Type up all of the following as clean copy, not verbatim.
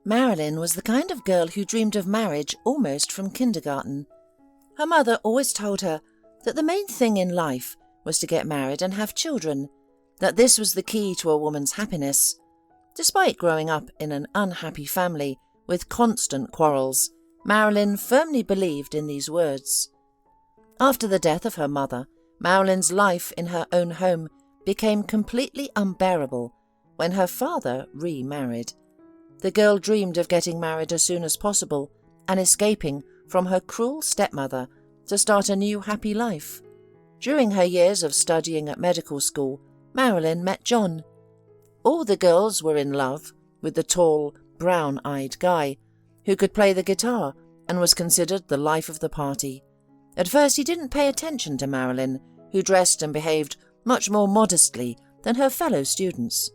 Marilyn was the kind of girl who dreamed of marriage almost from kindergarten. Her mother always told her that the main thing in life was to get married and have children, that this was the key to a woman's happiness. Despite growing up in an unhappy family with constant quarrels, Marilyn firmly believed in these words. After the death of her mother, Marilyn's life in her own home became completely unbearable when her father remarried. The girl dreamed of getting married as soon as possible and escaping from her cruel stepmother to start a new happy life. During her years of studying at medical school, Marilyn met John. All the girls were in love with the tall, brown-eyed guy who could play the guitar and was considered the life of the party. At first he didn't pay attention to Marilyn, who dressed and behaved much more modestly than her fellow students.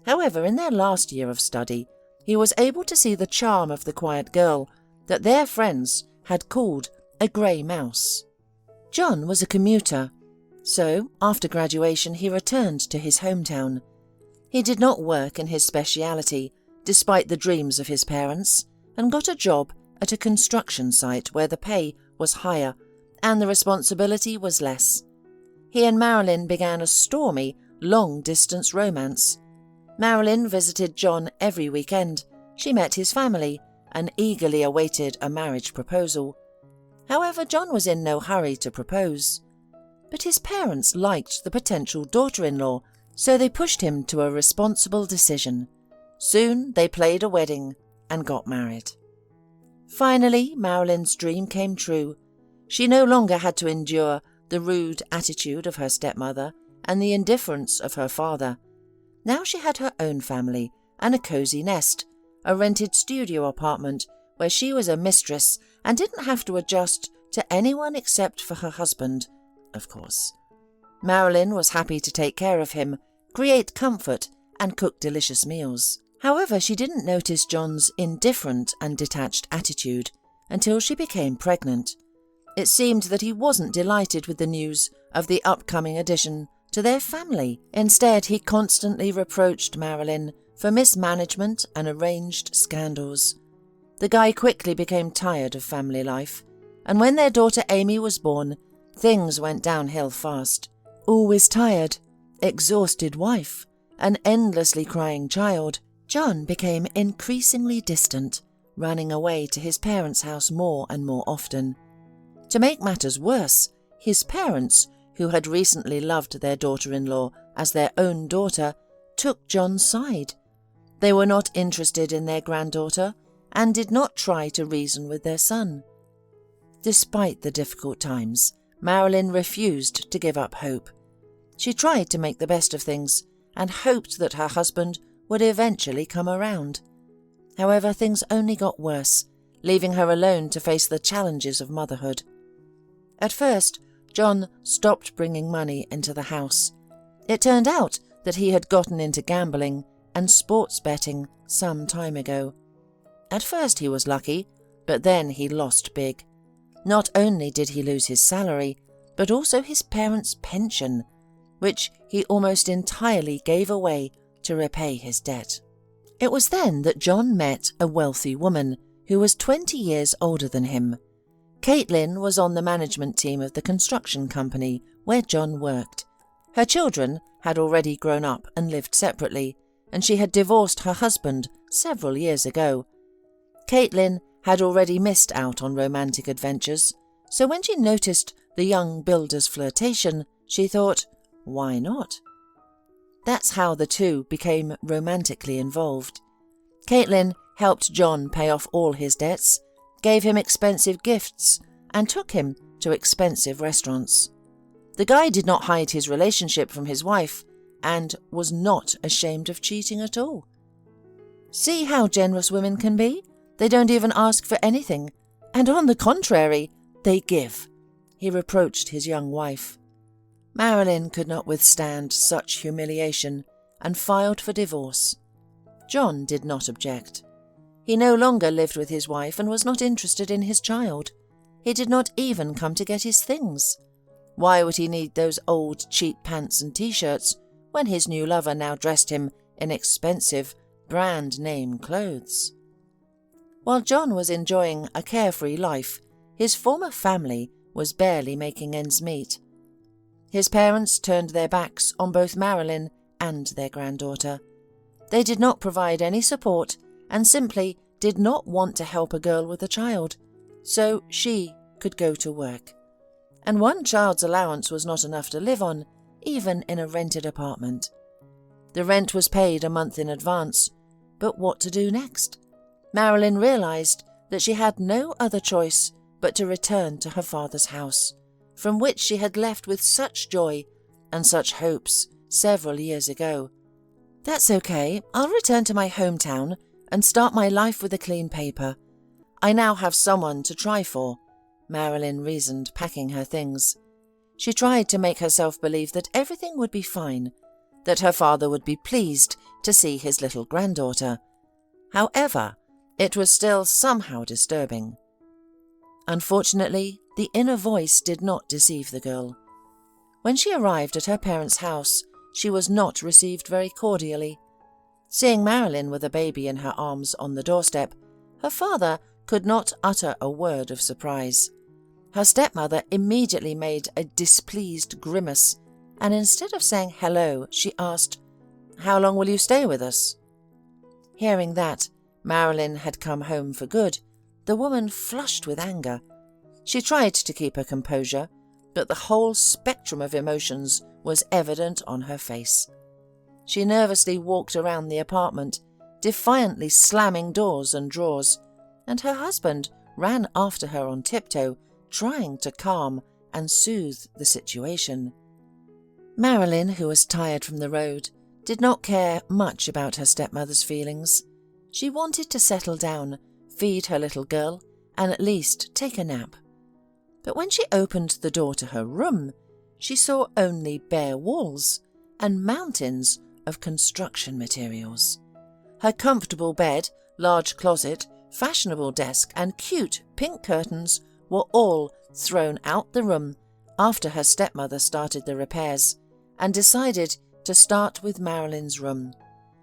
However, in their last year of study, he was able to see the charm of the quiet girl that their friends had called a grey mouse. John was a commuter, so after graduation he returned to his hometown. He did not work in his speciality, despite the dreams of his parents, and got a job at a construction site where the pay was higher and the responsibility was less. He and Marilyn began a stormy, long-distance romance. Marilyn visited John every weekend. She met his family and eagerly awaited a marriage proposal. However, John was in no hurry to propose. But his parents liked the potential daughter-in-law, so they pushed him to a responsible decision. Soon they played a wedding and got married. Finally, Marilyn's dream came true. She no longer had to endure the rude attitude of her stepmother and the indifference of her father. Now she had her own family and a cosy nest, a rented studio apartment where she was a mistress and didn't have to adjust to anyone except for her husband, of course. Marilyn was happy to take care of him, create comfort, and cook delicious meals. However, she didn't notice John's indifferent and detached attitude until she became pregnant. It seemed that he wasn't delighted with the news of the upcoming addition to their family. Instead, he constantly reproached Marilyn for mismanagement and arranged scandals. The guy quickly became tired of family life, and when their daughter Amy was born, things went downhill fast. Always tired, exhausted wife, an endlessly crying child, John became increasingly distant, running away to his parents' house more and more often. To make matters worse, his parents, who had recently loved their daughter-in-law as their own daughter, took John's side. They were not interested in their granddaughter and did not try to reason with their son. Despite the difficult times, Marilyn refused to give up hope. She tried to make the best of things and hoped that her husband would eventually come around. However, things only got worse, leaving her alone to face the challenges of motherhood. At first, John stopped bringing money into the house. It turned out that he had gotten into gambling and sports betting some time ago. At first he was lucky, but then he lost big. Not only did he lose his salary, but also his parents' pension, which he almost entirely gave away to repay his debt. It was then that John met a wealthy woman who was 20 years older than him. Caitlin was on the management team of the construction company where John worked. Her children had already grown up and lived separately, and she had divorced her husband several years ago. Caitlin had already missed out on romantic adventures, so when she noticed the young builder's flirtation, she thought, why not? That's how the two became romantically involved. Caitlin helped John pay off all his debts, gave him expensive gifts, and took him to expensive restaurants. The guy did not hide his relationship from his wife and was not ashamed of cheating at all. See how generous women can be? They don't even ask for anything, and on the contrary, they give, he reproached his young wife. Marilyn could not withstand such humiliation and filed for divorce. John did not object. He no longer lived with his wife and was not interested in his child. He did not even come to get his things. Why would he need those old cheap pants and t-shirts when his new lover now dressed him in expensive brand-name clothes? While John was enjoying a carefree life, his former family was barely making ends meet. His parents turned their backs on both Marilyn and their granddaughter. They did not provide any support and simply did not want to help a girl with a child, so she could go to work. And one child's allowance was not enough to live on, even in a rented apartment. The rent was paid a month in advance, but what to do next? Marilyn realized that she had no other choice but to return to her father's house, from which she had left with such joy and such hopes several years ago. That's okay, I'll return to my hometown and start my life with a clean paper. I now have someone to try for, Marilyn reasoned, packing her things. She tried to make herself believe that everything would be fine, that her father would be pleased to see his little granddaughter. However, it was still somehow disturbing. Unfortunately, the inner voice did not deceive the girl. When she arrived at her parents' house, she was not received very cordially. Seeing Marilyn with a baby in her arms on the doorstep, her father could not utter a word of surprise. Her stepmother immediately made a displeased grimace, and instead of saying hello, she asked, "How long will you stay with us?" Hearing that Marilyn had come home for good, the woman flushed with anger. She tried to keep her composure, but the whole spectrum of emotions was evident on her face. She nervously walked around the apartment, defiantly slamming doors and drawers, and her husband ran after her on tiptoe, trying to calm and soothe the situation. Marilyn, who was tired from the road, did not care much about her stepmother's feelings. She wanted to settle down, feed her little girl, and at least take a nap. But when she opened the door to her room, she saw only bare walls and mountains of construction materials. Her comfortable bed, large closet, fashionable desk, and cute pink curtains were all thrown out the room after her stepmother started the repairs and decided to start with Marilyn's room.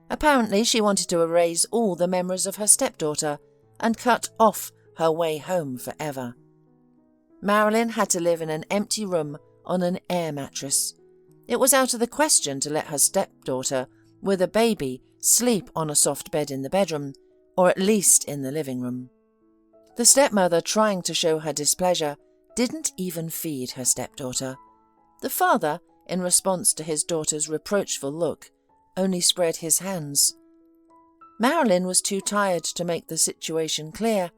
Apparently, she wanted to erase all the memories of her stepdaughter and cut off her way home forever. Marilyn had to live in an empty room on an air mattress. It was out of the question to let her stepdaughter, with a baby, sleep on a soft bed in the bedroom, or at least in the living room. The stepmother, trying to show her displeasure, didn't even feed her stepdaughter. The father, in response to his daughter's reproachful look, only spread his hands. Marilyn was too tired to make the situation clear,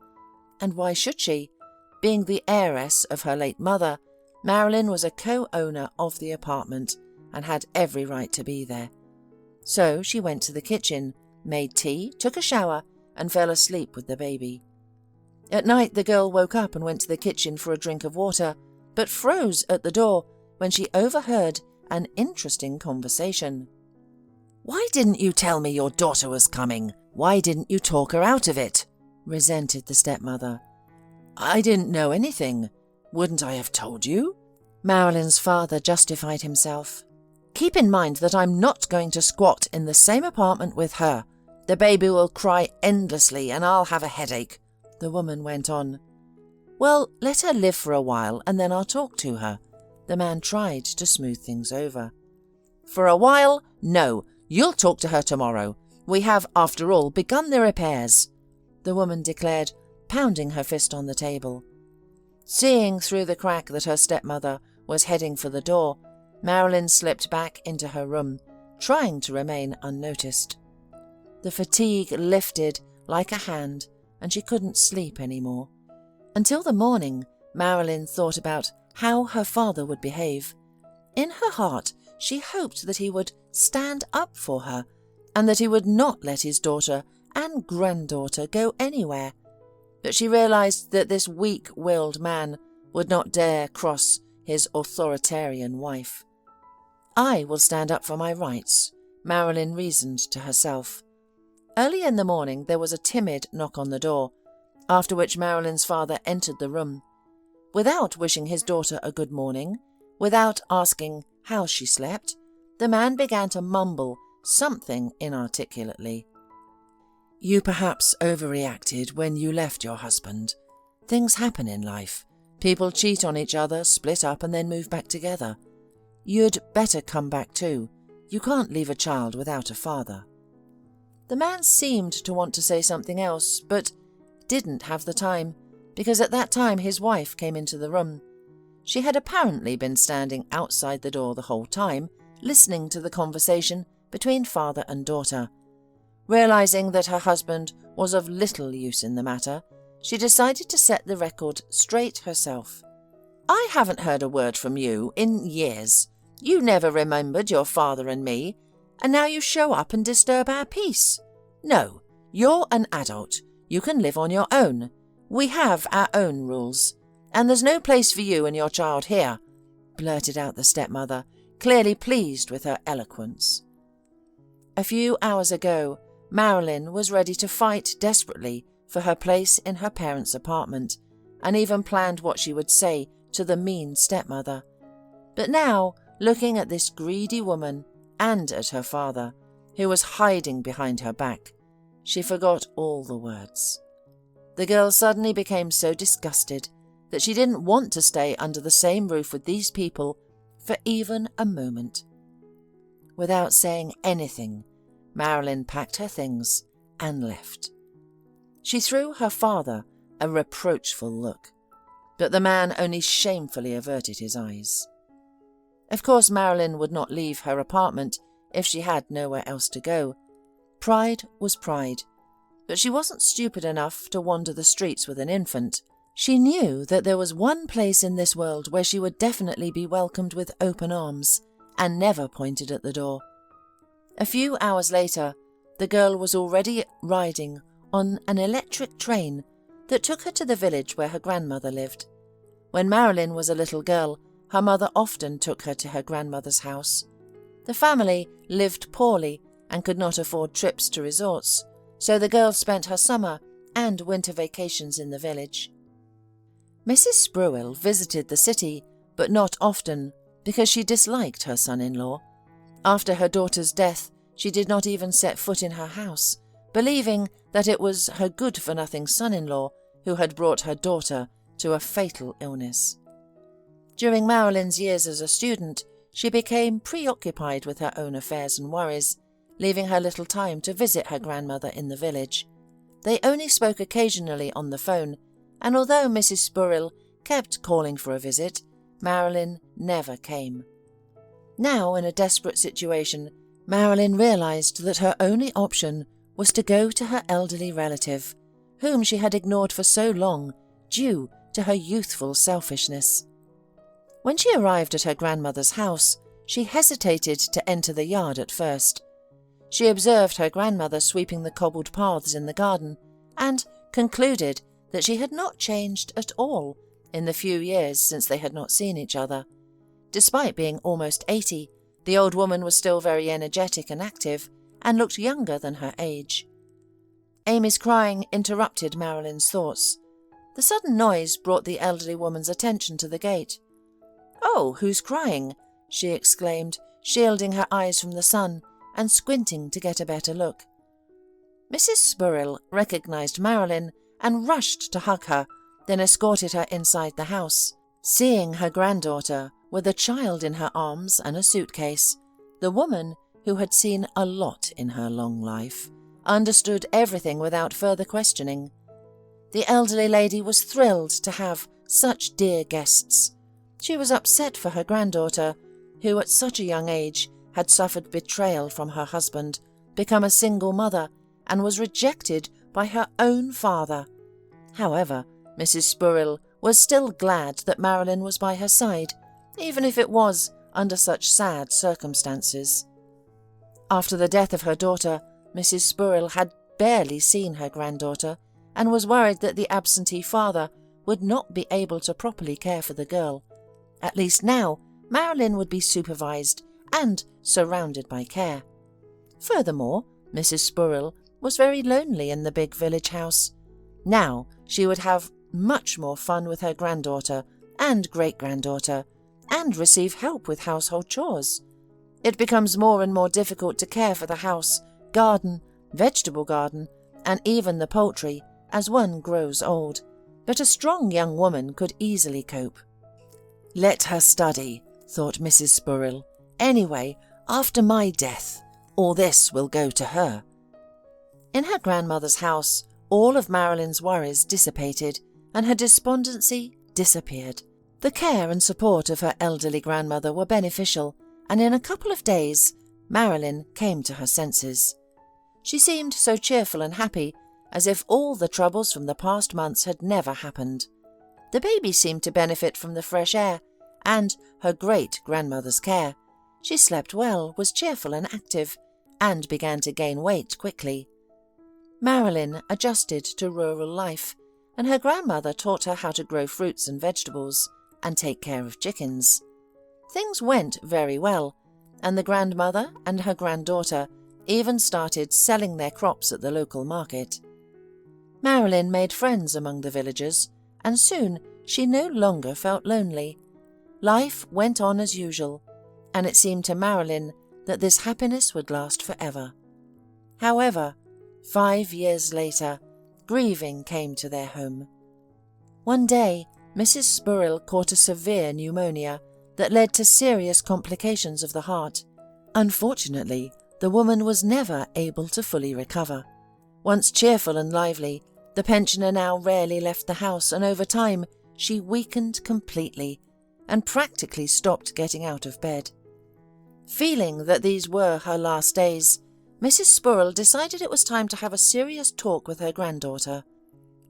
and why should she? Being the heiress of her late mother, Marilyn was a co-owner of the apartment and had every right to be there. So she went to the kitchen, made tea, took a shower, and fell asleep with the baby. At night, the girl woke up and went to the kitchen for a drink of water, but froze at the door when she overheard an interesting conversation. "Why didn't you tell me your daughter was coming? Why didn't you talk her out of it?" resented the stepmother. "I didn't know anything. Wouldn't I have told you?" Marilyn's father justified himself. "Keep in mind that I'm not going to squat in the same apartment with her. The baby will cry endlessly and I'll have a headache," the woman went on. "Well, let her live for a while and then I'll talk to her." The man tried to smooth things over. "For a while? No, you'll talk to her tomorrow. We have, after all, begun the repairs," the woman declared, pounding her fist on the table. Seeing through the crack that her stepmother was heading for the door, Marilyn slipped back into her room, trying to remain unnoticed. The fatigue lifted like a hand, and she couldn't sleep anymore. Until the morning, Marilyn thought about how her father would behave. In her heart, she hoped that he would stand up for her, and that he would not let his daughter and granddaughter go anywhere. But she realized that this weak-willed man would not dare cross his authoritarian wife. "I will stand up for my rights," Marilyn reasoned to herself. Early in the morning there was a timid knock on the door, after which Marilyn's father entered the room. Without wishing his daughter a good morning, without asking how she slept, the man began to mumble something inarticulately. You perhaps overreacted when you left your husband. Things happen in life. People cheat on each other, split up and then move back together. You'd better come back too. You can't leave a child without a father." The man seemed to want to say something else, but didn't have the time, because at that time his wife came into the room. She had apparently been standing outside the door the whole time, listening to the conversation between father and daughter. Realizing that her husband was of little use in the matter, she decided to set the record straight herself. "I haven't heard a word from you in years. You never remembered your father and me, and now you show up and disturb our peace. No, you're an adult. You can live on your own. We have our own rules, and there's no place for you and your child here," blurted out the stepmother, clearly pleased with her eloquence. A few hours ago, Marilyn was ready to fight desperately for her place in her parents' apartment, and even planned what she would say to the mean stepmother. But now, looking at this greedy woman and at her father, who was hiding behind her back, she forgot all the words. The girl suddenly became so disgusted that she didn't want to stay under the same roof with these people for even a moment. Without saying anything, Marilyn packed her things and left. She threw her father a reproachful look, but the man only shamefully averted his eyes. Of course, Marilyn would not leave her apartment if she had nowhere else to go. Pride was pride, but she wasn't stupid enough to wander the streets with an infant. She knew that there was one place in this world where she would definitely be welcomed with open arms, and never pointed at the door. A few hours later, the girl was already riding on an electric train that took her to the village where her grandmother lived. When Marilyn was a little girl, her mother often took her to her grandmother's house. The family lived poorly and could not afford trips to resorts, so the girl spent her summer and winter vacations in the village. Mrs. Spruill visited the city, but not often, because she disliked her son-in-law. After her daughter's death, she did not even set foot in her house, believing that it was her good-for-nothing son-in-law who had brought her daughter to a fatal illness. During Marilyn's years as a student, she became preoccupied with her own affairs and worries, leaving her little time to visit her grandmother in the village. They only spoke occasionally on the phone, and although Mrs. Spruill kept calling for a visit, Marilyn never came. Now, in a desperate situation, Marilyn realized that her only option was to go to her elderly relative, whom she had ignored for so long due to her youthful selfishness. When she arrived at her grandmother's house, she hesitated to enter the yard at first. She observed her grandmother sweeping the cobbled paths in the garden and concluded that she had not changed at all in the few years since they had not seen each other. Despite being almost 80, the old woman was still very energetic and active and looked younger than her age. Amy's crying interrupted Marilyn's thoughts. The sudden noise brought the elderly woman's attention to the gate. "Oh, who's crying?" she exclaimed, shielding her eyes from the sun and squinting to get a better look. Mrs. Spruill recognized Marilyn and rushed to hug her, then escorted her inside the house. Seeing her granddaughter with a child in her arms and a suitcase, the woman, who had seen a lot in her long life, understood everything without further questioning. The elderly lady was thrilled to have such dear guests. She was upset for her granddaughter, who at such a young age had suffered betrayal from her husband, become a single mother, and was rejected by her own father. However, Mrs. Spruill was still glad that Marilyn was by her side, even if it was under such sad circumstances. After the death of her daughter, Mrs. Spruill had barely seen her granddaughter and was worried that the absentee father would not be able to properly care for the girl. At least now, Marilyn would be supervised and surrounded by care. Furthermore, Mrs. Spruill was very lonely in the big village house. Now she would have much more fun with her granddaughter and great-granddaughter, and receive help with household chores. It becomes more and more difficult to care for the house, garden, vegetable garden, and even the poultry as one grows old, but a strong young woman could easily cope. "Let her study," thought Mrs. Spurrell. "Anyway, after my death, all this will go to her." In her grandmother's house, all of Marilyn's worries dissipated and her despondency disappeared. The care and support of her elderly grandmother were beneficial, and in a couple of days, Marilyn came to her senses. She seemed so cheerful and happy, as if all the troubles from the past months had never happened. The baby seemed to benefit from the fresh air and her great-grandmother's care. She slept well, was cheerful and active, and began to gain weight quickly. Marilyn adjusted to rural life, and her grandmother taught her how to grow fruits and vegetables and take care of chickens. Things went very well, and the grandmother and her granddaughter even started selling their crops at the local market. Marilyn made friends among the villagers, and soon she no longer felt lonely. Life went on as usual, and it seemed to Marilyn that this happiness would last forever. However, 5 years later, grieving came to their home. One day, Mrs. Spurrell caught a severe pneumonia that led to serious complications of the heart. Unfortunately, the woman was never able to fully recover. Once cheerful and lively, the pensioner now rarely left the house, and over time she weakened completely and practically stopped getting out of bed. Feeling that these were her last days, Mrs. Spurrell decided it was time to have a serious talk with her granddaughter.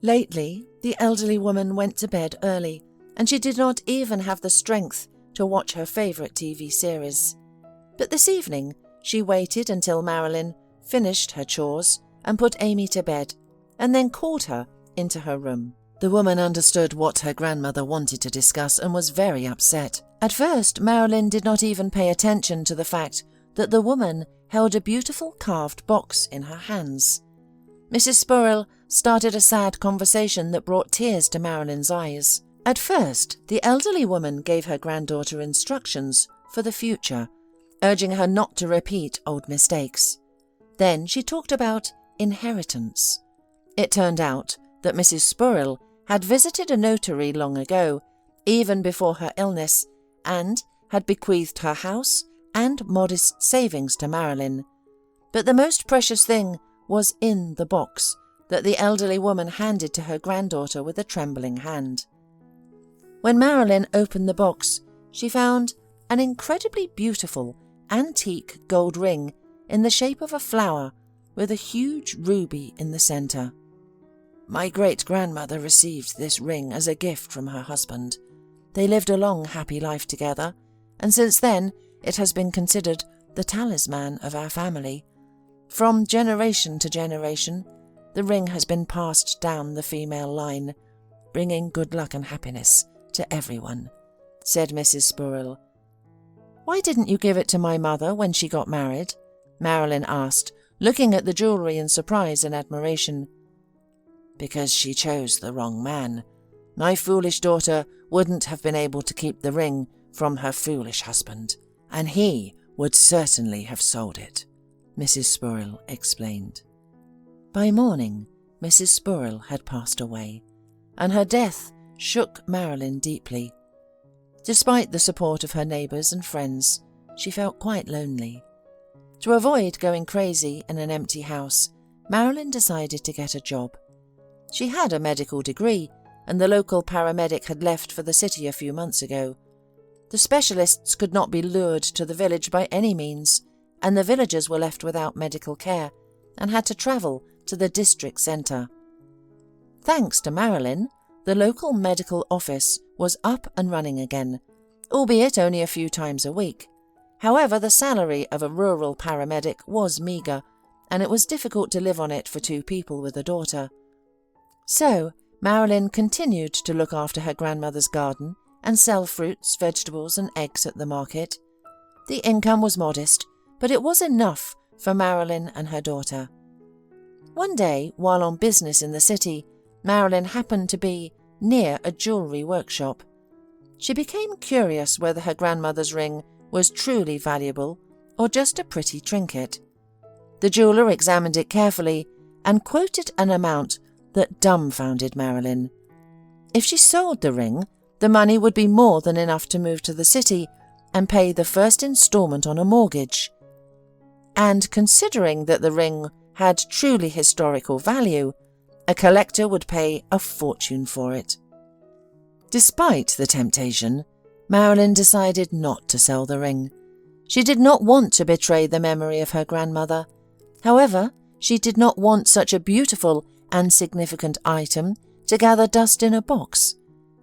Lately, the elderly woman went to bed early, and she did not even have the strength to watch her favourite TV series. But this evening, she waited until Marilyn finished her chores and put Amy to bed, and then called her into her room. The woman understood what her grandmother wanted to discuss and was very upset. At first, Marilyn did not even pay attention to the fact that the woman held a beautiful carved box in her hands. Mrs. Spurrell started a sad conversation that brought tears to Marilyn's eyes. At first, the elderly woman gave her granddaughter instructions for the future, urging her not to repeat old mistakes. Then she talked about inheritance. It turned out that Mrs. Spurrell had visited a notary long ago, even before her illness, and had bequeathed her house and modest savings to Marilyn. But the most precious thing was in the box that the elderly woman handed to her granddaughter with a trembling hand. When Marilyn opened the box, she found an incredibly beautiful antique gold ring in the shape of a flower with a huge ruby in the centre. "My great-grandmother received this ring as a gift from her husband. They lived a long, happy life together, and since then it has been considered the talisman of our family. From generation to generation, the ring has been passed down the female line, bringing good luck and happiness to everyone," said Mrs. Spurrell. "Why didn't you give it to my mother when she got married?" Marilyn asked, looking at the jewellery in surprise and admiration. "Because she chose the wrong man. My foolish daughter wouldn't have been able to keep the ring from her foolish husband, and he would certainly have sold it," Mrs. Spurrell explained. By morning, Mrs. Spurrell had passed away, and her death shook Marilyn deeply. Despite the support of her neighbours and friends, she felt quite lonely. To avoid going crazy in an empty house, Marilyn decided to get a job. She had a medical degree, and the local paramedic had left for the city a few months ago. The specialists could not be lured to the village by any means, and the villagers were left without medical care and had to travel to the district centre. Thanks to Marilyn, the local medical office was up and running again, albeit only a few times a week. However, the salary of a rural paramedic was meagre, and it was difficult to live on it for 2 people with a daughter. So, Marilyn continued to look after her grandmother's garden and sell fruits, vegetables and eggs at the market. The income was modest, but it was enough for Marilyn and her daughter. One day, while on business in the city, Marilyn happened to be near a jewellery workshop. She became curious whether her grandmother's ring was truly valuable or just a pretty trinket. The jeweller examined it carefully and quoted an amount that dumbfounded Marilyn. If she sold the ring, the money would be more than enough to move to the city and pay the first instalment on a mortgage. And considering that the ring had truly historical value, a collector would pay a fortune for it. Despite the temptation, Marilyn decided not to sell the ring. She did not want to betray the memory of her grandmother. However, she did not want such a beautiful and significant item to gather dust in a box,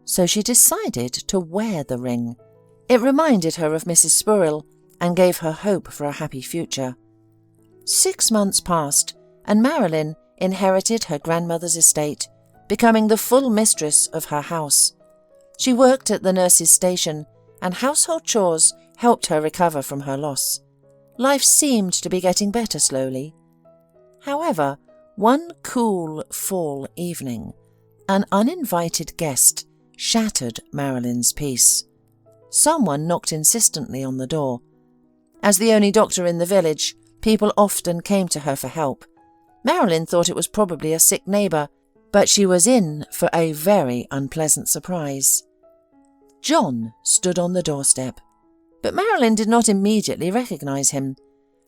so she decided to wear the ring. It reminded her of Mrs. Spurrell and gave her hope for a happy future. 6 months passed, and Marilyn inherited her grandmother's estate, becoming the full mistress of her house. She worked at the nurse's station, and household chores helped her recover from her loss. Life seemed to be getting better slowly. However, one cool fall evening, an uninvited guest shattered Marilyn's peace. Someone knocked insistently on the door. As the only doctor in the village, people often came to her for help. Marilyn thought it was probably a sick neighbour, but she was in for a very unpleasant surprise. John stood on the doorstep, but Marilyn did not immediately recognise him.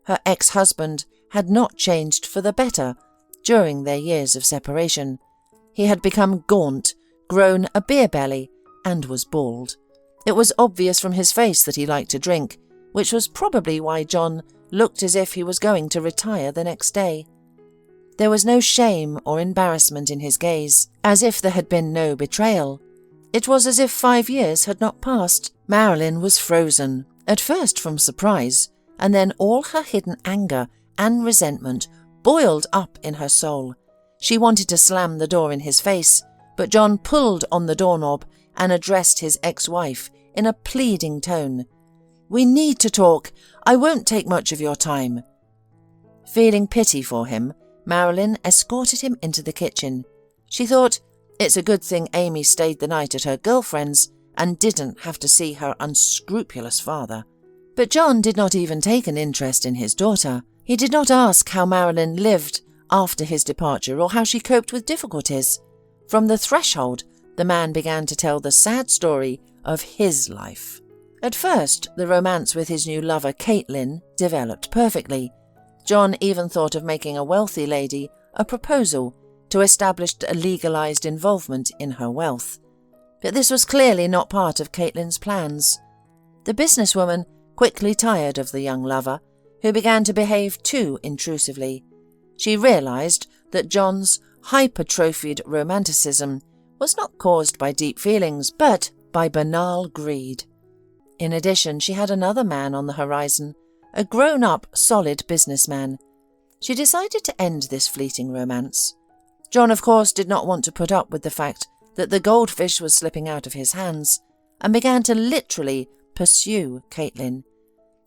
Her ex-husband had not changed for the better during their years of separation. He had become gaunt, grown a beer belly, and was bald. It was obvious from his face that he liked to drink, which was probably why John looked as if he was going to retire the next day. There was no shame or embarrassment in his gaze, as if there had been no betrayal. It was as if 5 years had not passed. Marilyn was frozen, at first from surprise, and then all her hidden anger and resentment boiled up in her soul. She wanted to slam the door in his face, but John pulled on the doorknob and addressed his ex-wife in a pleading tone. "We need to talk. I won't take much of your time." Feeling pity for him, Marilyn escorted him into the kitchen. She thought, it's a good thing Amy stayed the night at her girlfriend's and didn't have to see her unscrupulous father. But John did not even take an interest in his daughter. He did not ask how Marilyn lived after his departure or how she coped with difficulties. From the threshold, the man began to tell the sad story of his life. At first, the romance with his new lover, Caitlin, developed perfectly. John even thought of making a wealthy lady a proposal to establish a legalized involvement in her wealth. But this was clearly not part of Caitlin's plans. The businesswoman quickly tired of the young lover, who began to behave too intrusively. She realized that John's hypertrophied romanticism was not caused by deep feelings, but by banal greed. In addition, she had another man on the horizon, a grown-up, solid businessman. She decided to end this fleeting romance. John, of course, did not want to put up with the fact that the goldfish was slipping out of his hands, and began to literally pursue Caitlin.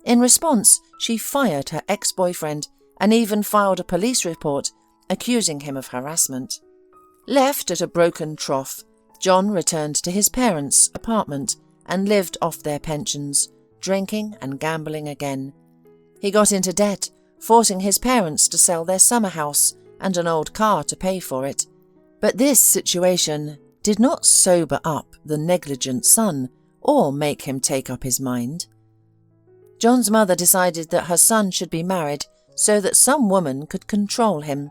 In response, she fired her ex-boyfriend and even filed a police report accusing him of harassment. Left at a broken trough, John returned to his parents' apartment and lived off their pensions, drinking and gambling again. He got into debt, forcing his parents to sell their summer house and an old car to pay for it. But this situation did not sober up the negligent son or make him take up his mind. John's mother decided that her son should be married so that some woman could control him.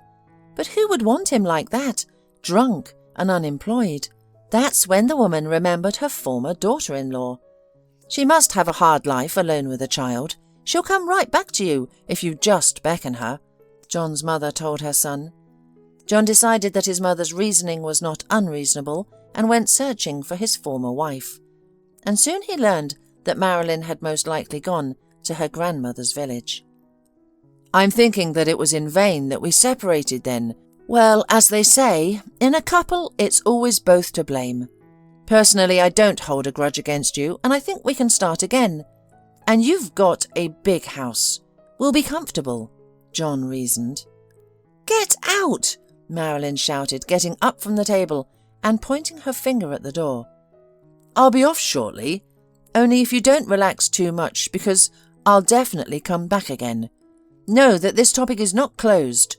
But who would want him like that, drunk and unemployed? That's when the woman remembered her former daughter-in-law. She must have a hard life alone with a child. She'll come right back to you if you just beckon her, John's mother told her son. John decided that his mother's reasoning was not unreasonable and went searching for his former wife. And soon he learned that Marilyn had most likely gone to her grandmother's village. "I'm thinking that it was in vain that we separated then. Well, as they say, in a couple it's always both to blame. Personally, I don't hold a grudge against you, and I think we can start again. And you've got a big house. We'll be comfortable," John reasoned. "Get out!" Marilyn shouted, getting up from the table and pointing her finger at the door. "I'll be off shortly, only if you don't relax too much, because I'll definitely come back again. Know that this topic is not closed."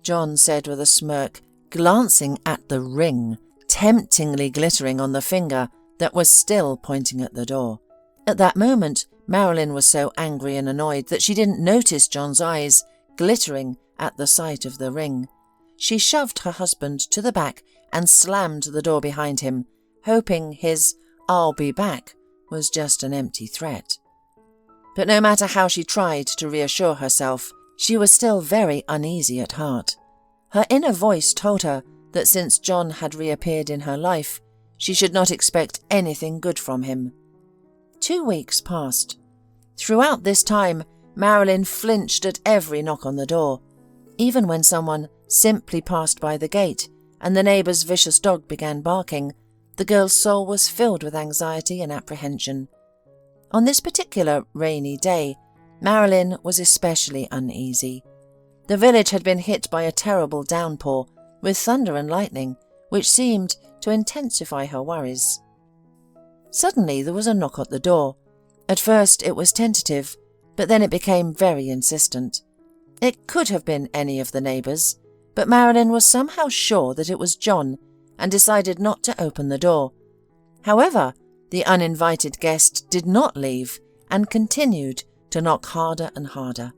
John said with a smirk, glancing at the ring, temptingly glittering on the finger that was still pointing at the door. At that moment, Marilyn was so angry and annoyed that she didn't notice John's eyes glittering at the sight of the ring. She shoved her husband to the back and slammed the door behind him, hoping his "I'll be back" was just an empty threat. But no matter how she tried to reassure herself, she was still very uneasy at heart. Her inner voice told her that since John had reappeared in her life, she should not expect anything good from him. 2 weeks passed. Throughout this time, Marilyn flinched at every knock on the door. Even when someone simply passed by the gate and the neighbour's vicious dog began barking, the girl's soul was filled with anxiety and apprehension. On this particular rainy day, Marilyn was especially uneasy. The village had been hit by a terrible downpour, with thunder and lightning, which seemed to intensify her worries. Suddenly there was a knock at the door. At first it was tentative, but then it became very insistent. It could have been any of the neighbours, but Marilyn was somehow sure that it was John and decided not to open the door. However, the uninvited guest did not leave and continued to knock harder and harder.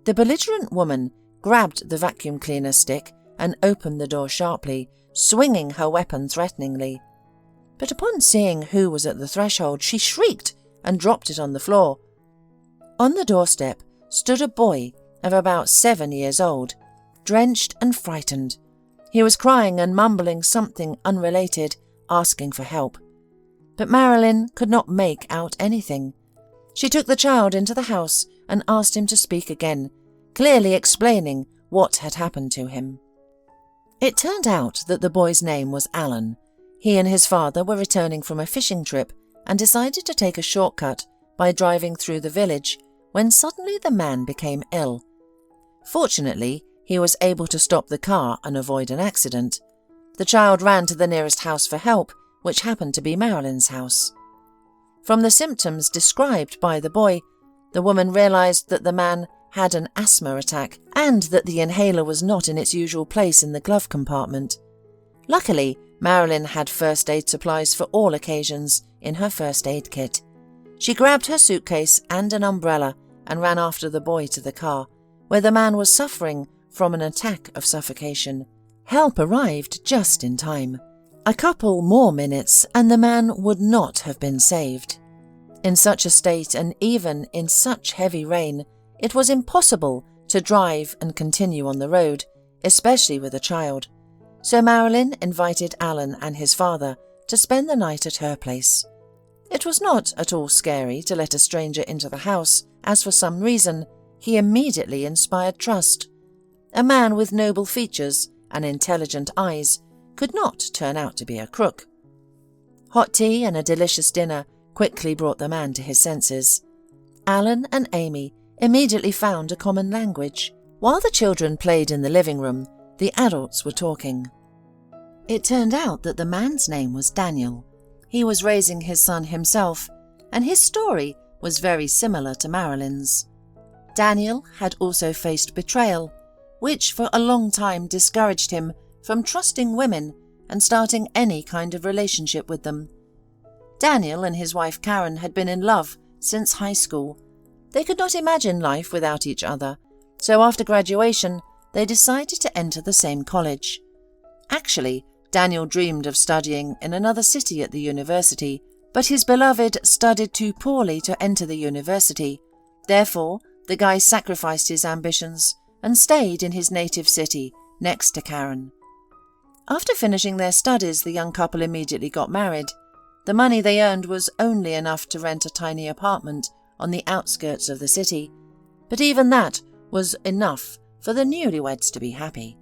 The belligerent woman grabbed the vacuum cleaner stick and opened the door sharply, swinging her weapon threateningly. But upon seeing who was at the threshold, she shrieked and dropped it on the floor. On the doorstep stood a boy of about 7 years old, drenched and frightened. He was crying and mumbling something unrelated, asking for help. But Marilyn could not make out anything. She took the child into the house and asked him to speak again, clearly explaining what had happened to him. It turned out that the boy's name was Alan. He and his father were returning from a fishing trip and decided to take a shortcut by driving through the village when suddenly the man became ill. Fortunately, he was able to stop the car and avoid an accident. The child ran to the nearest house for help, which happened to be Marilyn's house. From the symptoms described by the boy, the woman realized that the man had an asthma attack and that the inhaler was not in its usual place in the glove compartment. Luckily, Marilyn had first aid supplies for all occasions in her first aid kit. She grabbed her suitcase and an umbrella and ran after the boy to the car, where the man was suffering from an attack of suffocation. Help arrived just in time. A couple more minutes and the man would not have been saved. In such a state and even in such heavy rain, it was impossible to drive and continue on the road, especially with a child. So Marilyn invited Alan and his father to spend the night at her place. It was not at all scary to let a stranger into the house, as for some reason he immediately inspired trust. A man with noble features and intelligent eyes could not turn out to be a crook. Hot tea and a delicious dinner quickly brought the man to his senses. Alan and Amy immediately found a common language. While the children played in the living room, the adults were talking. It turned out that the man's name was Daniel. He was raising his son himself, and his story was very similar to Marilyn's. Daniel had also faced betrayal, which for a long time discouraged him from trusting women and starting any kind of relationship with them. Daniel and his wife Karen had been in love since high school. They could not imagine life without each other, so after graduation they decided to enter the same college. Actually, Daniel dreamed of studying in another city at the university, but his beloved studied too poorly to enter the university. Therefore, the guy sacrificed his ambitions and stayed in his native city next to Karen. After finishing their studies, the young couple immediately got married. The money they earned was only enough to rent a tiny apartment on the outskirts of the city, but even that was enough for the newlyweds to be happy.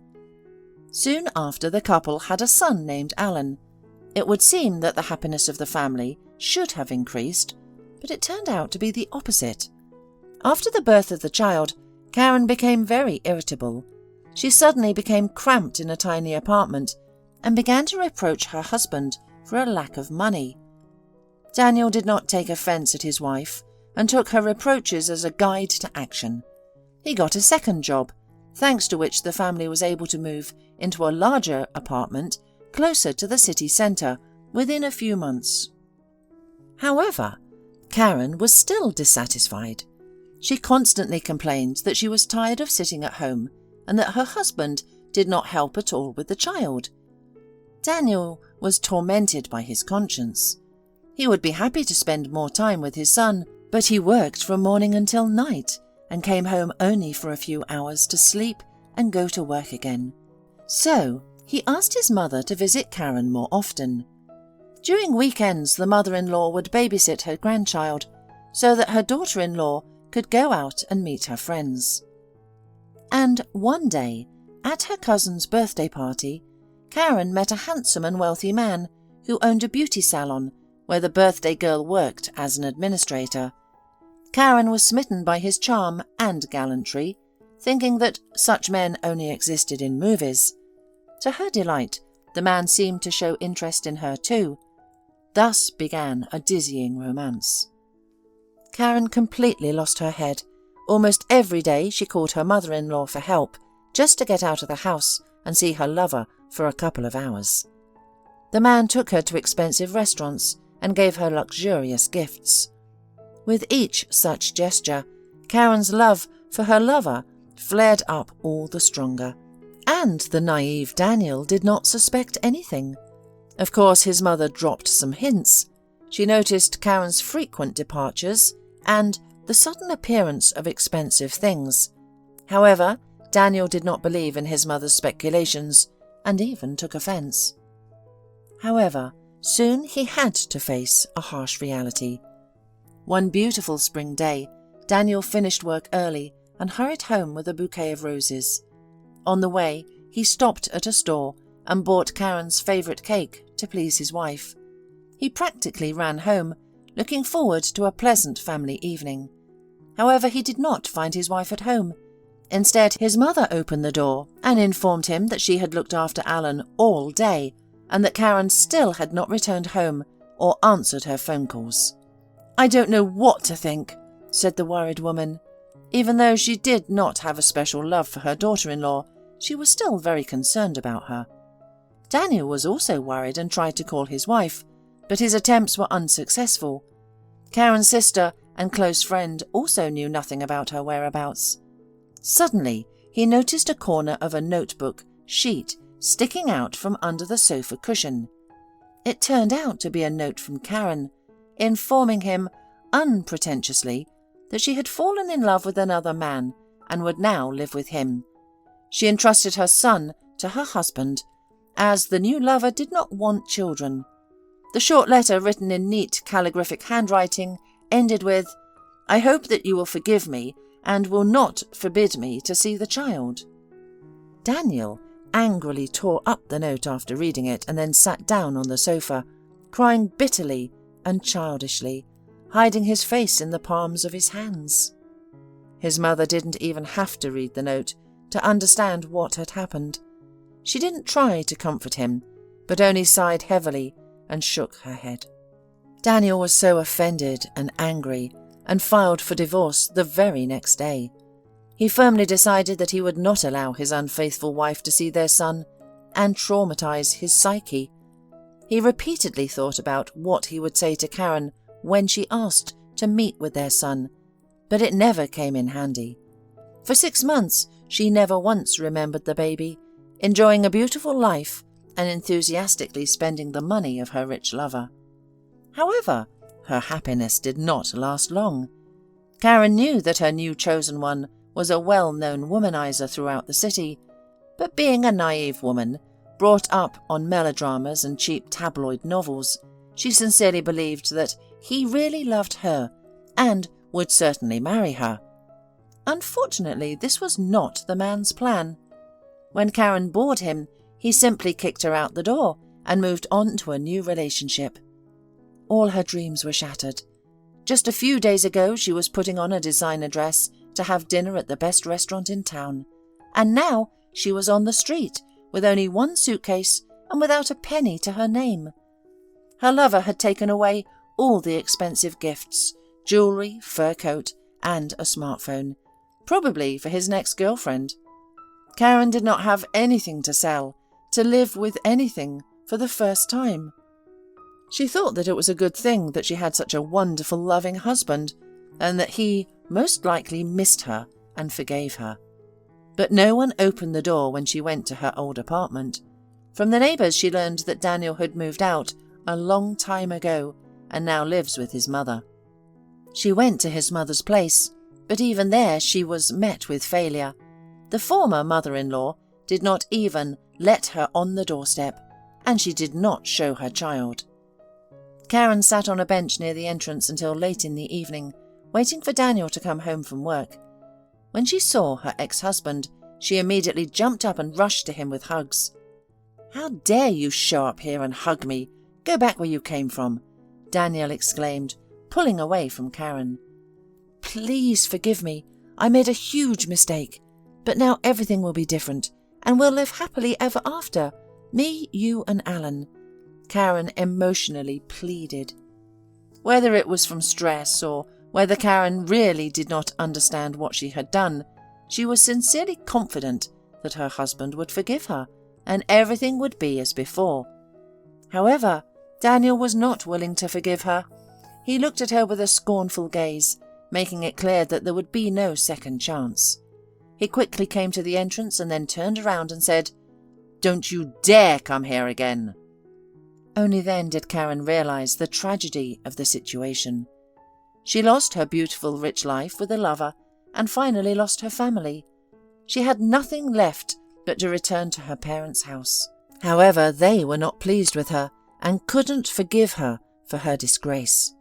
Soon after, the couple had a son named Alan. It would seem that the happiness of the family should have increased, but it turned out to be the opposite. After the birth of the child, Karen became very irritable. She suddenly became cramped in a tiny apartment and began to reproach her husband for a lack of money. Daniel did not take offence at his wife and took her reproaches as a guide to action. He got a second job, thanks to which the family was able to move into a larger apartment closer to the city centre within a few months. However, Karen was still dissatisfied. She constantly complained that she was tired of sitting at home and that her husband did not help at all with the child. Daniel was tormented by his conscience. He would be happy to spend more time with his son, but he worked from morning until night and came home only for a few hours to sleep and go to work again. So he asked his mother to visit Karen more often. During weekends, the mother-in-law would babysit her grandchild so that her daughter-in-law could go out and meet her friends. And one day, at her cousin's birthday party, Karen met a handsome and wealthy man who owned a beauty salon where the birthday girl worked as an administrator. Karen was smitten by his charm and gallantry, thinking that such men only existed in movies. To her delight, the man seemed to show interest in her too. Thus began a dizzying romance. Karen completely lost her head. Almost every day she called her mother-in-law for help, just to get out of the house and see her lover for a couple of hours. The man took her to expensive restaurants and gave her luxurious gifts. With each such gesture, Karen's love for her lover flared up all the stronger, and the naive Daniel did not suspect anything. Of course, his mother dropped some hints. She noticed Karen's frequent departures and the sudden appearance of expensive things. However, Daniel did not believe in his mother's speculations and even took offence. However, soon he had to face a harsh reality. One beautiful spring day, Daniel finished work early and hurried home with a bouquet of roses. On the way, he stopped at a store and bought Karen's favourite cake to please his wife. He practically ran home, looking forward to a pleasant family evening. However, he did not find his wife at home. Instead, his mother opened the door and informed him that she had looked after Alan all day and that Karen still had not returned home or answered her phone calls. "I don't know what to think," said the worried woman. Even though she did not have a special love for her daughter-in-law, she was still very concerned about her. Daniel was also worried and tried to call his wife, but his attempts were unsuccessful. Karen's sister and close friend also knew nothing about her whereabouts. Suddenly, he noticed a corner of a notebook sheet sticking out from under the sofa cushion. It turned out to be a note from Karen, informing him unpretentiously that she had fallen in love with another man and would now live with him. She entrusted her son to her husband, as the new lover did not want children. The short letter, written in neat calligraphic handwriting, ended with, "I hope that you will forgive me and will not forbid me to see the child." Daniel angrily tore up the note after reading it and then sat down on the sofa, crying bitterly and childishly, hiding his face in the palms of his hands. His mother didn't even have to read the note to understand what had happened. She didn't try to comfort him, but only sighed heavily and shook her head. Daniel was so offended and angry and filed for divorce the very next day. He firmly decided that he would not allow his unfaithful wife to see their son and traumatize his psyche. He repeatedly thought about what he would say to Karen when she asked to meet with their son, but it never came in handy. For 6 months, she never once remembered the baby, enjoying a beautiful life and enthusiastically spending the money of her rich lover. However, her happiness did not last long. Karen knew that her new chosen one was a well-known womanizer throughout the city, but being a naive woman, brought up on melodramas and cheap tabloid novels, she sincerely believed that he really loved her and would certainly marry her. Unfortunately, this was not the man's plan. When Karen bored him, he simply kicked her out the door and moved on to a new relationship. All her dreams were shattered. Just a few days ago, she was putting on a designer dress to have dinner at the best restaurant in town, and now she was on the street with only one suitcase and without a penny to her name. Her lover had taken away all the expensive gifts, jewellery, fur coat, and a smartphone, probably for his next girlfriend. Karen did not have anything to sell, to live with anything for the first time. She thought that it was a good thing that she had such a wonderful, loving husband, and that he most likely missed her and forgave her. But no one opened the door when she went to her old apartment. From the neighbours she learned that Daniel had moved out a long time ago and now lives with his mother. She went to his mother's place, but even there she was met with failure. The former mother-in-law did not even let her on the doorstep, and she did not show her child. Karen sat on a bench near the entrance until late in the evening, waiting for Daniel to come home from work. When she saw her ex-husband, she immediately jumped up and rushed to him with hugs. "How dare you show up here and hug me? Go back where you came from," Daniel exclaimed, pulling away from Karen. "Please forgive me. I made a huge mistake. But now everything will be different, and we'll live happily ever after. Me, you and Alan," Karen emotionally pleaded. Whether it was from stress or whether Karen really did not understand what she had done, she was sincerely confident that her husband would forgive her and everything would be as before. However, Daniel was not willing to forgive her. He looked at her with a scornful gaze, making it clear that there would be no second chance. He quickly came to the entrance and then turned around and said, "Don't you dare come here again." Only then did Karen realize the tragedy of the situation. She lost her beautiful, rich life with a lover and finally lost her family. She had nothing left but to return to her parents' house. However, they were not pleased with her and couldn't forgive her for her disgrace.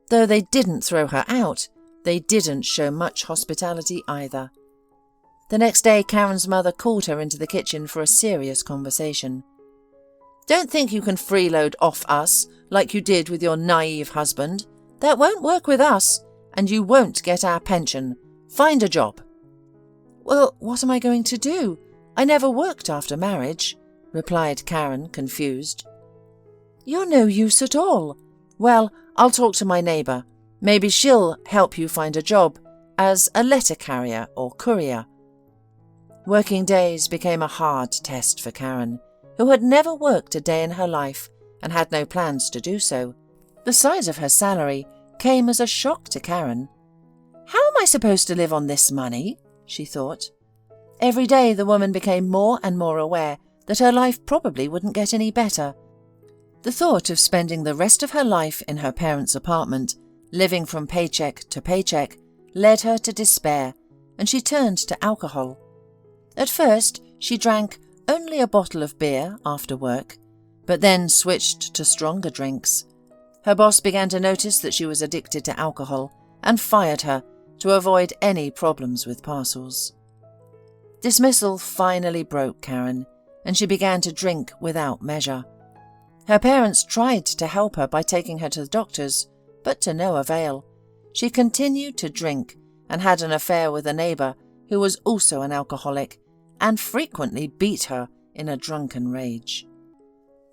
Though they didn't throw her out, they didn't show much hospitality either. The next day, Karen's mother called her into the kitchen for a serious conversation. "Don't think you can freeload off us like you did with your naive husband. That won't work with us, and you won't get our pension. Find a job." "Well, what am I going to do? I never worked after marriage," replied Karen, confused. "You're no use at all. Well, I'll talk to my neighbour. Maybe she'll help you find a job as a letter carrier or courier." Working days became a hard test for Karen, who had never worked a day in her life and had no plans to do so. The size of her salary came as a shock to Karen. "How am I supposed to live on this money?" she thought. Every day the woman became more and more aware that her life probably wouldn't get any better. The thought of spending the rest of her life in her parents' apartment, living from paycheck to paycheck, led her to despair, and she turned to alcohol. At first, she drank only a bottle of beer after work, but then switched to stronger drinks. Her boss began to notice that she was addicted to alcohol and fired her to avoid any problems with parcels. Dismissal finally broke Karen, and she began to drink without measure. Her parents tried to help her by taking her to the doctors, but to no avail. She continued to drink and had an affair with a neighbour who was also an alcoholic and frequently beat her in a drunken rage.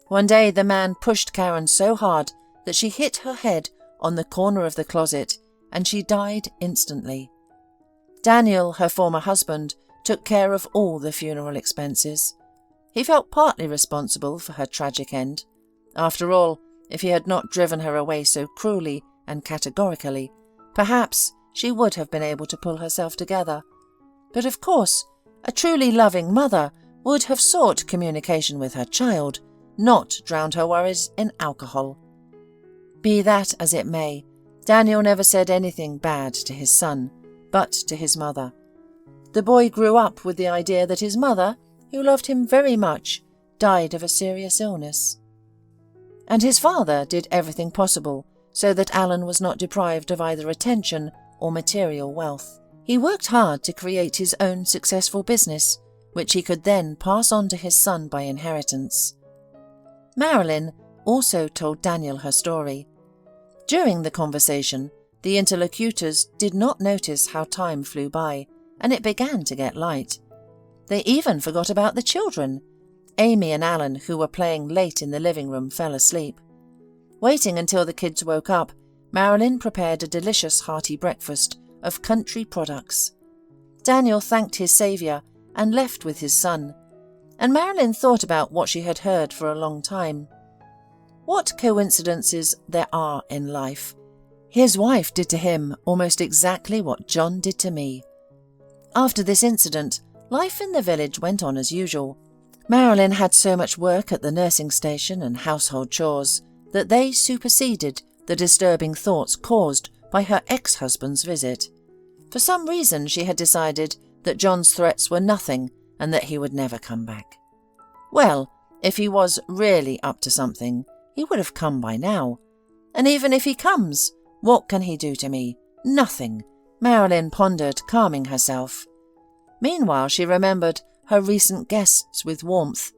One day the man pushed Karen so hard that she hit her head on the corner of the closet and she died instantly. Daniel, her former husband, took care of all the funeral expenses. He felt partly responsible for her tragic end. After all, if he had not driven her away so cruelly and categorically, perhaps she would have been able to pull herself together. But of course, a truly loving mother would have sought communication with her child, not drowned her worries in alcohol. Be that as it may, Daniel never said anything bad to his son, but to his mother. The boy grew up with the idea that his mother, who loved him very much, died of a serious illness. And his father did everything possible so that Alan was not deprived of either attention or material wealth. He worked hard to create his own successful business, which he could then pass on to his son by inheritance. Marilyn also told Daniel her story. During the conversation, the interlocutors did not notice how time flew by, and it began to get light. They even forgot about the children. Amy and Alan, who were playing late in the living room, fell asleep. Waiting until the kids woke up, Marilyn prepared a delicious hearty breakfast of country products. Daniel thanked his saviour and left with his son, and Marilyn thought about what she had heard for a long time. What coincidences there are in life. His wife did to him almost exactly what John did to me. After this incident, life in the village went on as usual. Marilyn had so much work at the nursing station and household chores that they superseded the disturbing thoughts caused by her ex-husband's visit. For some reason she had decided that John's threats were nothing and that he would never come back. Well, if he was really up to something, he would have come by now. And even if he comes, what can he do to me? Nothing, Marilyn pondered, calming herself. Meanwhile, she remembered her recent guests with warmth,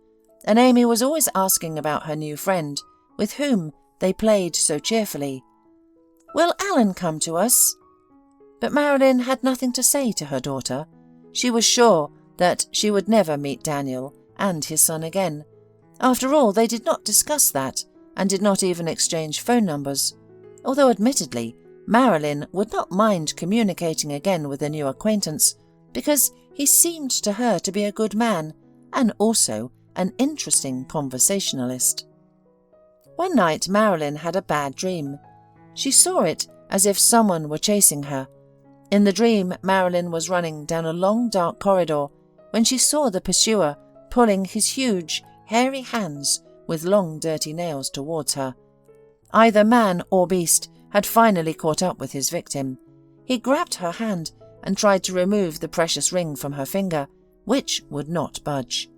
and Amy was always asking about her new friend, with whom they played so cheerfully. "Will Alan come to us?" But Marilyn had nothing to say to her daughter. She was sure that she would never meet Daniel and his son again. After all, they did not discuss that, and did not even exchange phone numbers, although admittedly Marilyn would not mind communicating again with a new acquaintance, because he seemed to her to be a good man and also an interesting conversationalist. One night Marilyn had a bad dream. She saw it as if someone were chasing her. In the dream, Marilyn was running down a long dark corridor when she saw the pursuer pulling his huge, hairy hands with long dirty nails towards her. Either man or beast had finally caught up with his victim. He grabbed her hand and tried to remove the precious ring from her finger, which would not budge.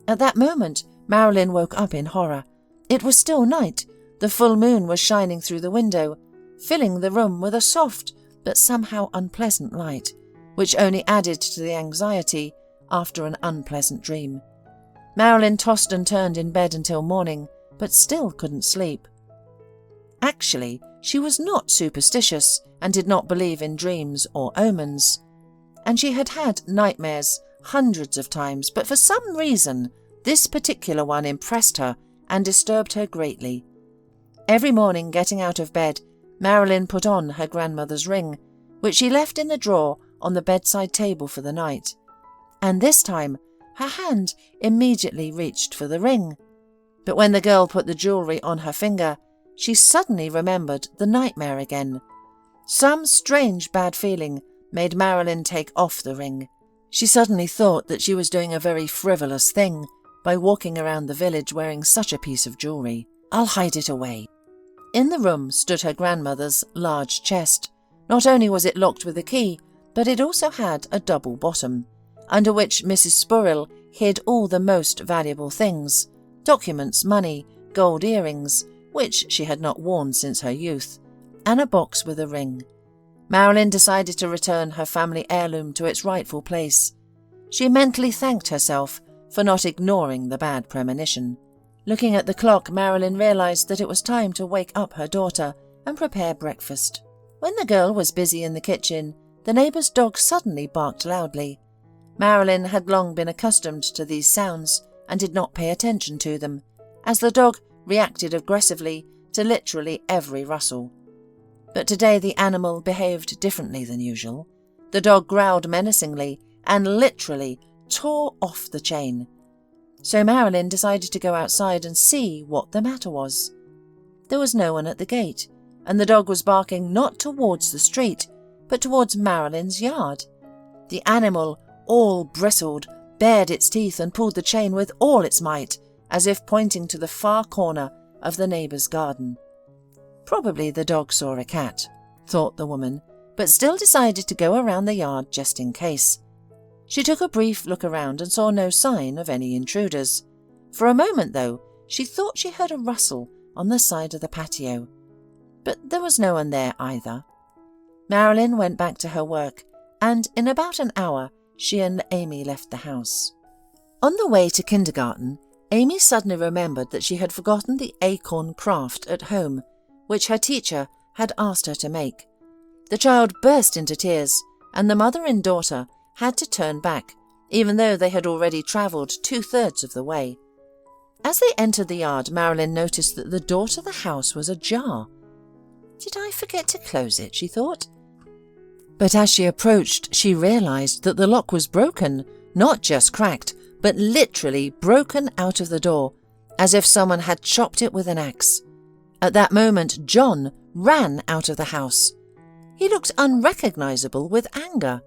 At that moment, Marilyn woke up in horror. It was still night. The full moon was shining through the window, filling the room with a soft but somehow unpleasant light, which only added to the anxiety after an unpleasant dream. Marilyn tossed and turned in bed until morning, but still couldn't sleep. Actually, she was not superstitious and did not believe in dreams or omens. And she had had nightmares hundreds of times, but for some reason this particular one impressed her and disturbed her greatly. Every morning, getting out of bed, Marilyn put on her grandmother's ring, which she left in the drawer on the bedside table for the night. And this time, her hand immediately reached for the ring. But when the girl put the jewellery on her finger, she suddenly remembered the nightmare again. Some strange bad feeling made Marilyn take off the ring. She suddenly thought that she was doing a very frivolous thing by walking around the village wearing such a piece of jewellery. "I'll hide it away." In the room stood her grandmother's large chest. Not only was it locked with a key, but it also had a double bottom, under which Mrs. Spurrell hid all the most valuable things: documents, money, gold earrings, which she had not worn since her youth, and a box with a ring. Marilyn decided to return her family heirloom to its rightful place. She mentally thanked herself for not ignoring the bad premonition. Looking at the clock, Marilyn realized that it was time to wake up her daughter and prepare breakfast. When the girl was busy in the kitchen, the neighbour's dog suddenly barked loudly. Marilyn had long been accustomed to these sounds and did not pay attention to them, as the dog reacted aggressively to literally every rustle. But today the animal behaved differently than usual. The dog growled menacingly and literally tore off the chain. So Marilyn decided to go outside and see what the matter was. There was no one at the gate, and the dog was barking not towards the street, but towards Marilyn's yard. The animal, all bristled, bared its teeth and pulled the chain with all its might, as if pointing to the far corner of the neighbour's garden. Probably the dog saw a cat, thought the woman, but still decided to go around the yard just in case. She took a brief look around and saw no sign of any intruders. For a moment, though, she thought she heard a rustle on the side of the patio. But there was no one there either. Marilyn went back to her work, and in about an hour she and Amy left the house. On the way to kindergarten, Amy suddenly remembered that she had forgotten the acorn craft at home, which her teacher had asked her to make. The child burst into tears, and the mother and daughter had to turn back, even though they had already travelled 2/3 of the way. As they entered the yard, Marilyn noticed that the door to the house was ajar. "Did I forget to close it?" she thought. But as she approached, she realised that the lock was broken, not just cracked, but literally broken out of the door, as if someone had chopped it with an axe. At that moment, John ran out of the house. He looked unrecognizable with anger.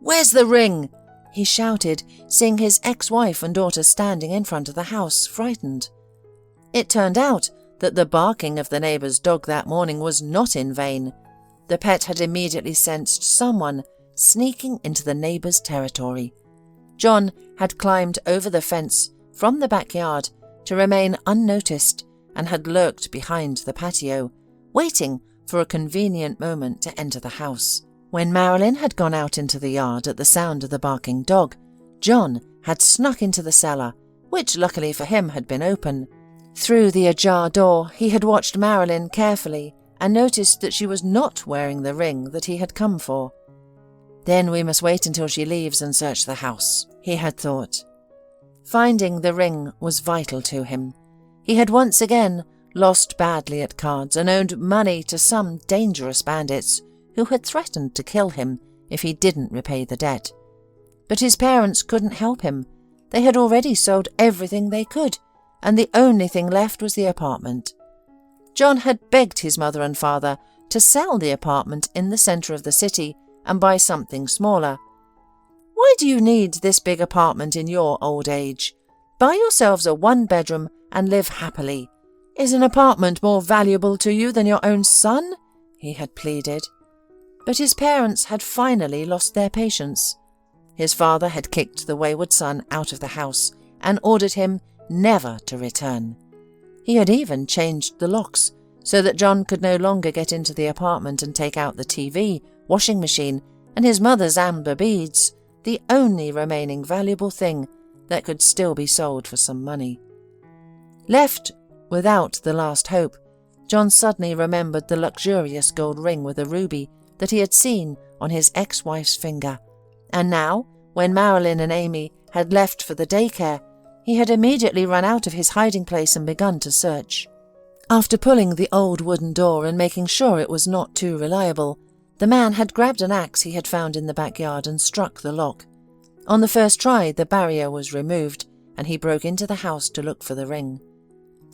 "Where's the ring?" he shouted, seeing his ex-wife and daughter standing in front of the house, frightened. It turned out that the barking of the neighbour's dog that morning was not in vain. The pet had immediately sensed someone sneaking into the neighbour's territory. John had climbed over the fence from the backyard to remain unnoticed and had lurked behind the patio, waiting for a convenient moment to enter the house. When Marilyn had gone out into the yard at the sound of the barking dog, John had snuck into the cellar, which luckily for him had been open. Through the ajar door, he had watched Marilyn carefully and noticed that she was not wearing the ring that he had come for. Then we must wait until she leaves and search the house, he had thought. Finding the ring was vital to him. He had once again lost badly at cards and owed money to some dangerous bandits who had threatened to kill him if he didn't repay the debt. But his parents couldn't help him. They had already sold everything they could, and the only thing left was the apartment. John had begged his mother and father to sell the apartment in the centre of the city and buy something smaller. "Why do you need this big apartment in your old age? Buy yourselves a one-bedroom and live happily. Is an apartment more valuable to you than your own son?" he had pleaded. But his parents had finally lost their patience. His father had kicked the wayward son out of the house and ordered him never to return. He had even changed the locks so that John could no longer get into the apartment and take out the TV, washing machine, and his mother's amber beads, the only remaining valuable thing that could still be sold for some money. Left without the last hope, John suddenly remembered the luxurious gold ring with a ruby that he had seen on his ex-wife's finger, and now, when Marilyn and Amy had left for the daycare, he had immediately run out of his hiding place and begun to search. After pulling the old wooden door and making sure it was not too reliable, the man had grabbed an axe he had found in the backyard and struck the lock. On the first try, the barrier was removed, and he broke into the house to look for the ring.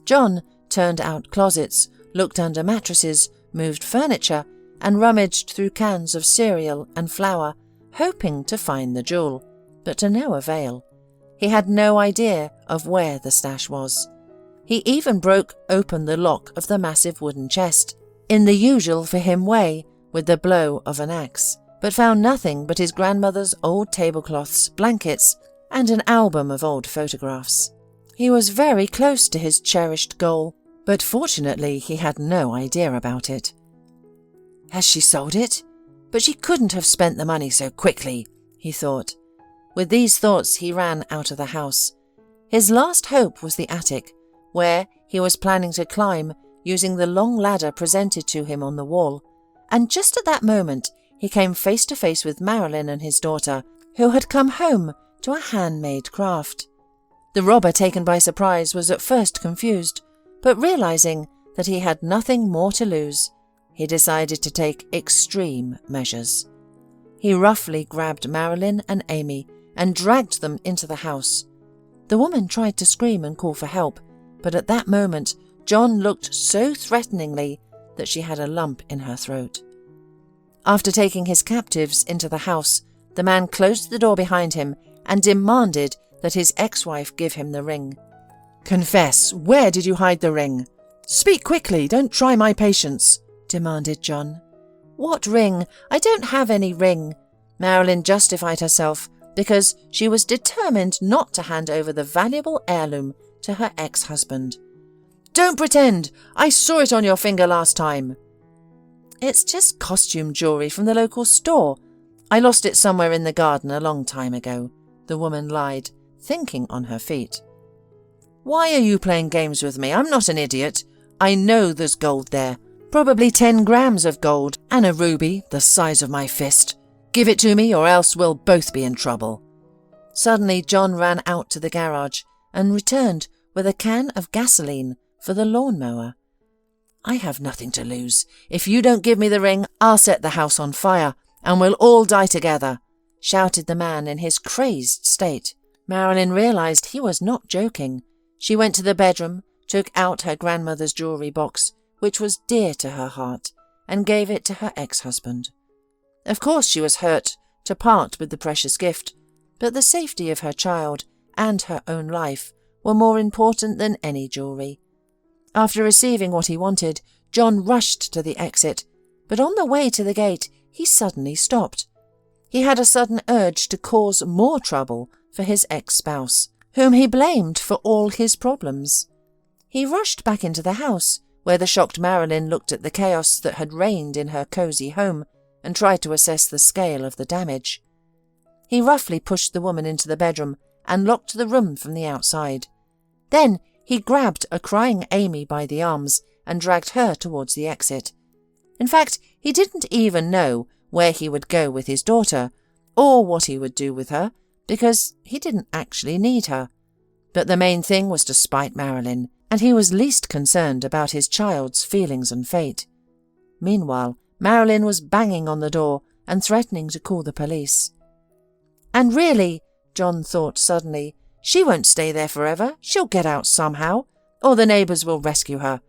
John turned out closets, looked under mattresses, moved furniture, and rummaged through cans of cereal and flour, hoping to find the jewel, but to no avail. He had no idea of where the stash was. He even broke open the lock of the massive wooden chest, in the usual for him way, with the blow of an axe, but found nothing but his grandmother's old tablecloths, blankets, and an album of old photographs. He was very close to his cherished goal, but fortunately he had no idea about it. "Has she sold it? But she couldn't have spent the money so quickly," he thought. With these thoughts he ran out of the house. His last hope was the attic, where he was planning to climb using the long ladder presented to him on the wall, and just at that moment he came face to face with Marilyn and his daughter, who had come home to a handmade craft. The robber, taken by surprise, was at first confused, but realizing that he had nothing more to lose, he decided to take extreme measures. He roughly grabbed Marilyn and Amy and dragged them into the house. The woman tried to scream and call for help, but at that moment John looked so threateningly that she had a lump in her throat. After taking his captives into the house, the man closed the door behind him and demanded that his ex-wife give him the ring. "Confess, where did you hide the ring? Speak quickly, don't try my patience," demanded John. "What ring? I don't have any ring." Marilyn justified herself because she was determined not to hand over the valuable heirloom to her ex-husband. "Don't pretend! I saw it on your finger last time." "It's just costume jewellery from the local store. I lost it somewhere in the garden a long time ago," the woman lied, thinking on her feet. "Why are you playing games with me? I'm not an idiot. I know there's gold there. Probably 10 grams of gold and a ruby the size of my fist. Give it to me or else we'll both be in trouble." Suddenly John ran out to the garage and returned with a can of gasoline for the lawnmower. "I have nothing to lose. If you don't give me the ring, I'll set the house on fire and we'll all die together," shouted the man in his crazed state. Marilyn realized he was not joking. She went to the bedroom, took out her grandmother's jewelry box, which was dear to her heart, and gave it to her ex-husband. Of course she was hurt to part with the precious gift, but the safety of her child and her own life were more important than any jewelry. After receiving what he wanted, John rushed to the exit, but on the way to the gate he suddenly stopped. He had a sudden urge to cause more trouble for his ex-spouse, whom he blamed for all his problems. He rushed back into the house, where the shocked Marilyn looked at the chaos that had reigned in her cosy home and tried to assess the scale of the damage. He roughly pushed the woman into the bedroom and locked the room from the outside. Then he grabbed a crying Amy by the arms and dragged her towards the exit. In fact, he didn't even know where he would go with his daughter, or what he would do with her, because he didn't actually need her. But the main thing was to spite Marilyn, and he was least concerned about his child's feelings and fate. Meanwhile, Marilyn was banging on the door and threatening to call the police. And really, John thought suddenly, she won't stay there forever. She'll get out somehow, or the neighbours will rescue her.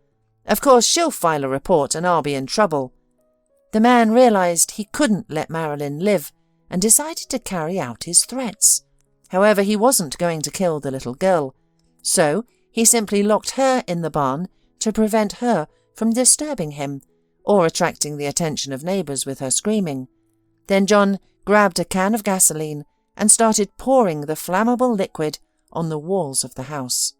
Of course, she'll file a report and I'll be in trouble. The man realised he couldn't let Marilyn live and decided to carry out his threats. However, he wasn't going to kill the little girl, so he simply locked her in the barn to prevent her from disturbing him or attracting the attention of neighbours with her screaming. Then John grabbed a can of gasoline and started pouring the flammable liquid on the walls of the house.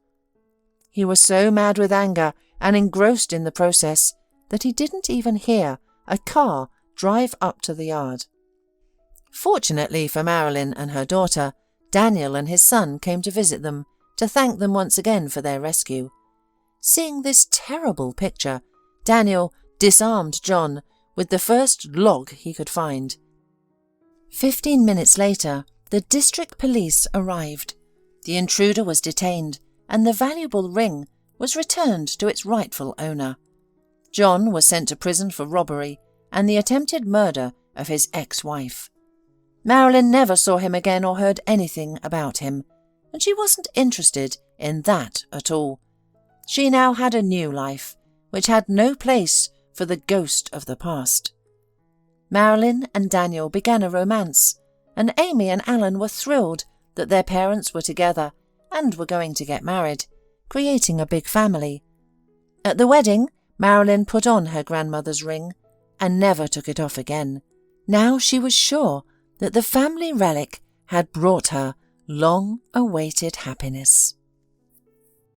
He was so mad with anger and engrossed in the process that he didn't even hear a car drive up to the yard. Fortunately for Marilyn and her daughter, Daniel and his son came to visit them to thank them once again for their rescue. Seeing this terrible picture, Daniel disarmed John with the first log he could find. 15 minutes later, the district police arrived. The intruder was detained, and the valuable ring was returned to its rightful owner. John was sent to prison for robbery and the attempted murder of his ex-wife. Marilyn never saw him again or heard anything about him, and she wasn't interested in that at all. She now had a new life, which had no place for the ghost of the past. Marilyn and Daniel began a romance, and Amy and Alan were thrilled that their parents were together and were going to get married, creating a big family. At the wedding, Marilyn put on her grandmother's ring and never took it off again. Now she was sure that the family relic had brought her long-awaited happiness.